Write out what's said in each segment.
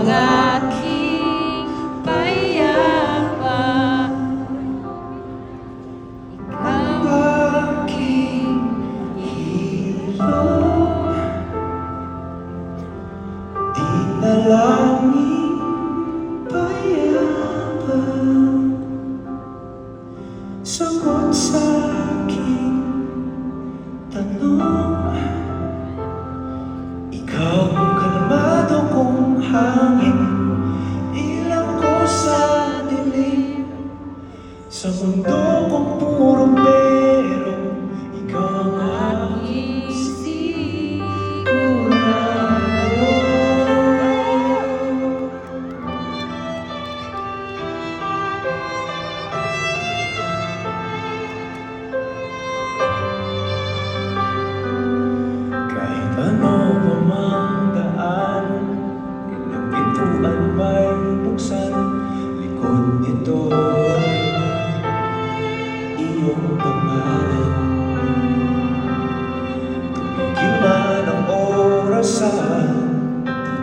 aking payapa, ikaw aking hilo. Di na langit payapa, sagot sa aking tanong. Ikaw ang kalmado kong hangin, ilaw ko sa dilim. Sa mundo kong puro pero, ikaw ang aking sigurado. Kahit ano pa mang daan, ilang pintuan may buksan, likod nito'y iyong pangalan. Tumigil man ang orasan,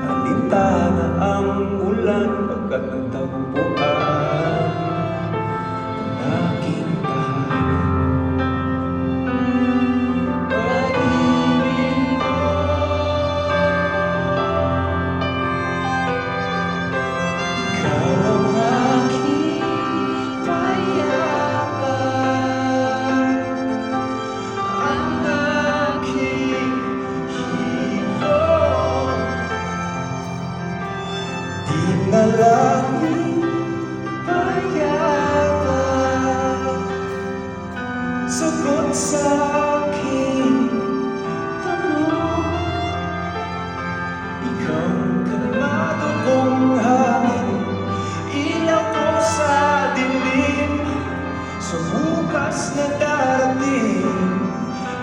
alintana ang ulan, pagkat nagtagpuan ang aking tahanan. Pag-ibig mo, ikaw ang aking payapa, ang aking hilo. Di na langit payapa, sagot sa aking tanong. Ikaw ang kalmado kong hangin, ilaw ko sa dilim. Sa bukas na darating,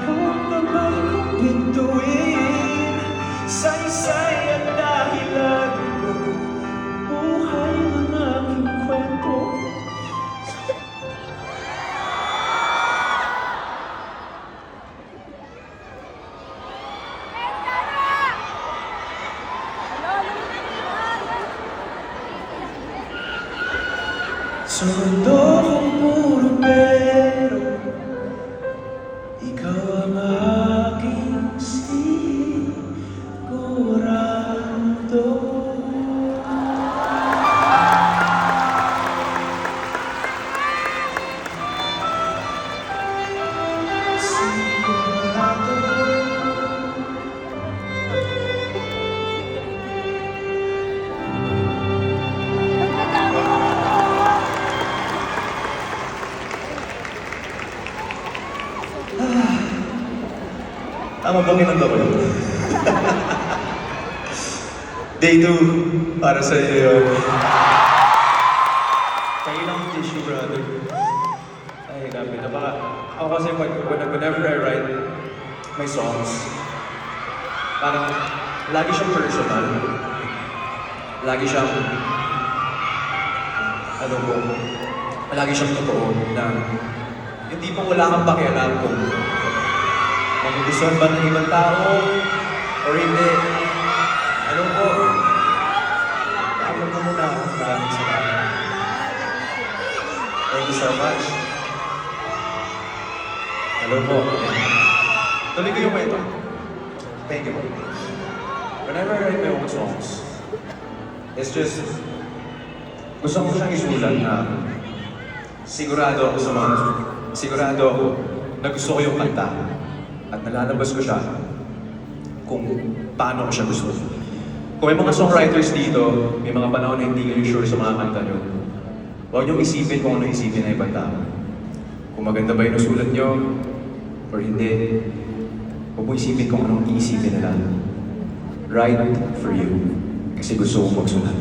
ikaw ang gabay kong bituin. Saysay at dahilan ko, buhay ng aking kwento. Sa mundo kong puro pero, ikaw ang aking sigurado. Tama bang inanda ko yun? Day 2, para sa iyo yun. Kaya lang tissue, brother. Ay, grabe na ba? Ako kasi whenever I write my songs, parang lagi siyang personal. Lagi siyang, ano po, lagi siyang totoo na hindi po wala kang pakialam kung magugustuhan ba ng ibang tao or hindi. Ano po? Tawag mo muna. Maraming salamat. Thank you so much. Hello po. Tuloy ko yung kwento. Thank you po. Whenever I write my own songs, it's just, gusto ko siyang isulat na sigurado ako na gusto ko yung kanta. At nalalabas ko siya kung paano ko siya gusto. Kung may mga songwriters dito, may mga panahon na hindi kayo sure sa mga kanta nyo, huwag nyo isipin kung ano isipin na ibang tao. Kung maganda ba yung nasulat nyo, or hindi, huwag mo isipin kung anong iisipin nila. Write for you. Kasi gusto kong magsulat.